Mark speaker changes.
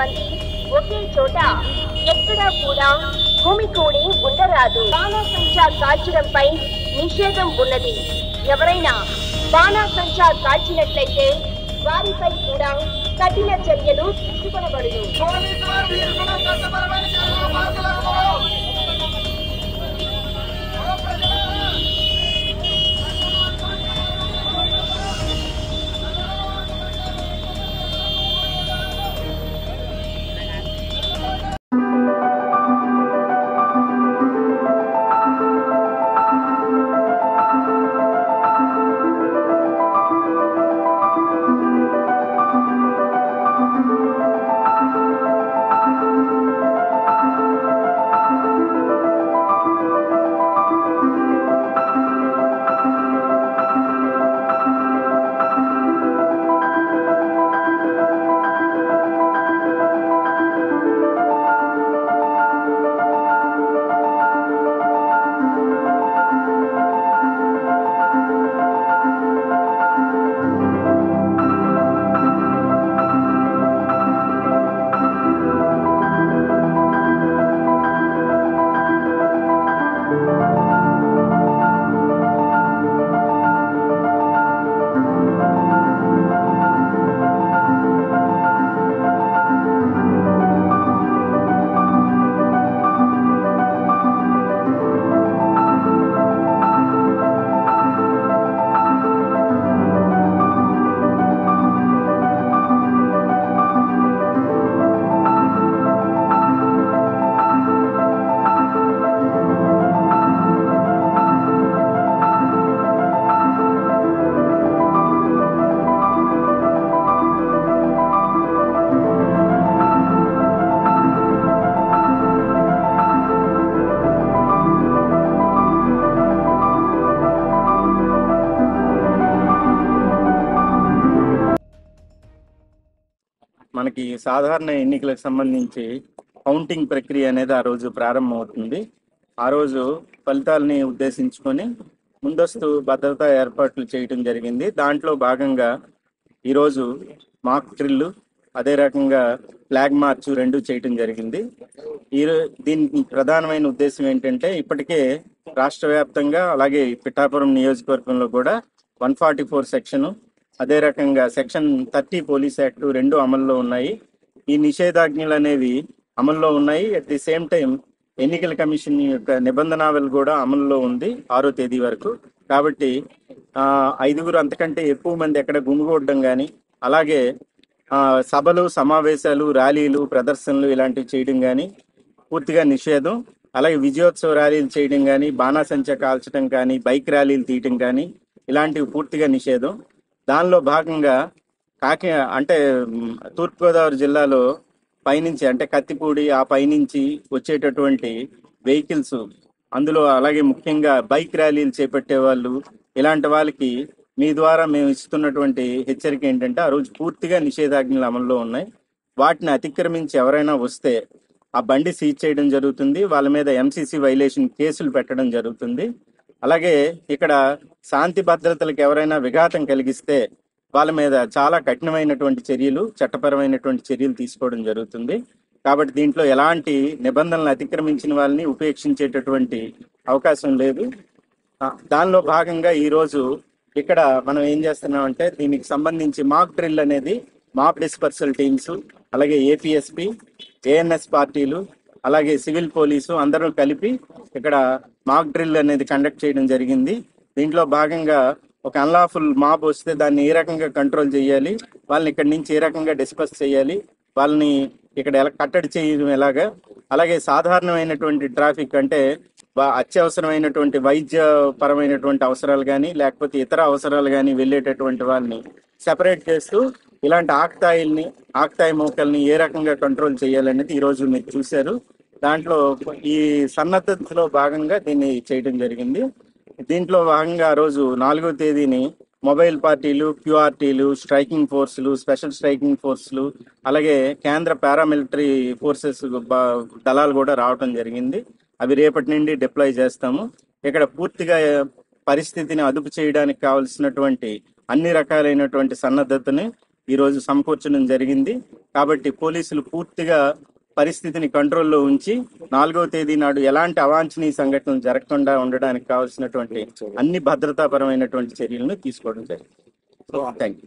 Speaker 1: మంది ఒకే చోట ఎక్కడా కూడా భూమి కూడి ఉండరాదు. బాణాసంచా కాల్చడంపై నిషేధం ఉన్నది. ఎవరైనా బాణాసంచా కాల్చినట్లయితే వారిపై కూడా కఠిన చర్యలు తీసుకొనబడును.
Speaker 2: మనకి సాధారణ ఎన్నికలకు సంబంధించి కౌంటింగ్ ప్రక్రియ అనేది ఆ రోజు ప్రారంభమవుతుంది. ఆ రోజు ఫలితాలని ఉద్దేశించుకొని ముందస్తు భద్రతా ఏర్పాట్లు చేయటం జరిగింది. దాంట్లో భాగంగా ఈరోజు మాక్ డ్రిల్, అదే రకంగా ఫ్లాగ్ మార్చ్ రెండు చేయటం జరిగింది. దీనికి ప్రధానమైన ఉద్దేశం ఏంటంటే, ఇప్పటికే రాష్ట్ర వ్యాప్తంగా అలాగే పిఠాపురం నియోజకవర్గంలో కూడా 144 సెక్షన్, అదే రకంగా సెక్షన్ 30 పోలీస్ యాక్ట్ రెండు అమల్లో ఉన్నాయి. ఈ నిషేధాజ్ఞలు అనేవి అమల్లో ఉన్నాయి. అట్ ది సేమ్ టైం ఎన్నికల కమిషన్ యొక్క నిబంధనావళి కూడా అమల్లో ఉంది 6వ తేదీ వరకు. కాబట్టి 5గురు అంతకంటే ఎక్కువ మంది ఎక్కడ గుమిగూడడం కానీ, అలాగే సభలు, సమావేశాలు, ర్యాలీలు, ప్రదర్శనలు ఇలాంటివి చేయడం కానీ పూర్తిగా నిషేధం. అలాగే విజయోత్సవ ర్యాలీలు చేయడం కానీ, బాణాసంచా కాల్చడం కానీ, బైక్ ర్యాలీలు తీయటం కానీ ఇలాంటివి పూర్తిగా నిషేధం. దానిలో భాగంగా తూర్పుగోదావరి జిల్లాలో పైనుంచి అంటే కత్తిపూడి ఆ పైనుంచి వచ్చేటటువంటి వెహికల్స్, అందులో అలాగే ముఖ్యంగా బైక్ ర్యాలీలు చేపట్టే వాళ్ళు, ఇలాంటి వాళ్ళకి మీ ద్వారా మేము ఇస్తున్నటువంటి హెచ్చరిక ఏంటంటే, ఆ రోజు పూర్తిగా నిషేధాజ్ఞలు అమల్లో ఉన్నాయి. వాటిని అతిక్రమించి ఎవరైనా వస్తే ఆ బండి సీజ్ చేయడం జరుగుతుంది. వాళ్ళ మీద ఎంసీసీ వైలేషన్ కేసులు పెట్టడం జరుగుతుంది. అలాగే ఇక్కడ శాంతి భద్రతలకు ఎవరైనా విఘాతం కలిగిస్తే వాళ్ళ మీద చాలా కఠినమైనటువంటి చర్యలు, చట్టపరమైనటువంటి చర్యలు తీసుకోవడం జరుగుతుంది. కాబట్టి దీంట్లో ఎలాంటి నిబంధనలు అతిక్రమించిన వాళ్ళని ఉపేక్షించేటటువంటి అవకాశం లేదు. దానిలో భాగంగా ఈరోజు ఇక్కడ మనం ఏం చేస్తున్నామంటే, దీనికి సంబంధించి మాక్ డ్రిల్ అనేది మాప్ డిస్పర్సల్ టీమ్స్, అలాగే ఏపీఎస్పీ, ఏఎన్ఎస్ పార్టీలు, అలాగే సివిల్ పోలీసు అందరూ కలిపి ఇక్కడ మాక్ డ్రిల్ అనేది కండక్ట్ చేయడం జరిగింది. దీంట్లో భాగంగా ఒక అన్లాఫుల్ మాబ్ వస్తే దాన్ని ఏ రకంగా కంట్రోల్ చేయాలి, వాళ్ళని ఇక్కడి నుంచి ఏ రకంగా డిస్పర్స్ చేయాలి, వాళ్ళని ఇక్కడ ఎలా కట్టడి చేయడం ఎలాగా, అలాగే సాధారణమైనటువంటి ట్రాఫిక్ అంటే అత్యవసరమైనటువంటి వైద్య పరమైనటువంటి అవసరాలు కానీ లేకపోతే ఇతర అవసరాలు కానీ వెళ్ళేటటువంటి వాళ్ళని సెపరేట్ చేస్తూ ఇలాంటి ఆక్తాయి మోకల్ని ఏ రకంగా కంట్రోల్ చేయాలనేది ఈరోజు మీరు చూశారు. దాంట్లో ఈ సన్నద్ధతలో భాగంగా దీన్ని చేయడం జరిగింది. దీంట్లో భాగంగా ఆ రోజు 4వ తేదీని మొబైల్ పార్టీలు, క్యూఆర్టీలు, స్ట్రైకింగ్ ఫోర్సులు, స్పెషల్ స్ట్రైకింగ్ ఫోర్సులు, అలాగే కేంద్ర పారామిలిటరీ ఫోర్సెస్ దళాలు కూడా రావడం జరిగింది. అవి రేపటి నుండి డిప్లాయ్ చేస్తాము. ఇక్కడ పూర్తిగా పరిస్థితిని అదుపు చేయడానికి కావలసినటువంటి అన్ని రకాలైనటువంటి సన్నద్ధతని ఈరోజు సమకూర్చడం జరిగింది. కాబట్టి పోలీసులు పూర్తిగా పరిస్థితిని కంట్రోల్లో ఉంచి 4వ తేదీ నాడు ఎలాంటి అవాంఛనీయ సంఘటనలు జరగకుండా ఉండడానికి కావాల్సినటువంటి అన్ని భద్రతాపరమైనటువంటి చర్యలను తీసుకోవడం జరిగింది. Thank you.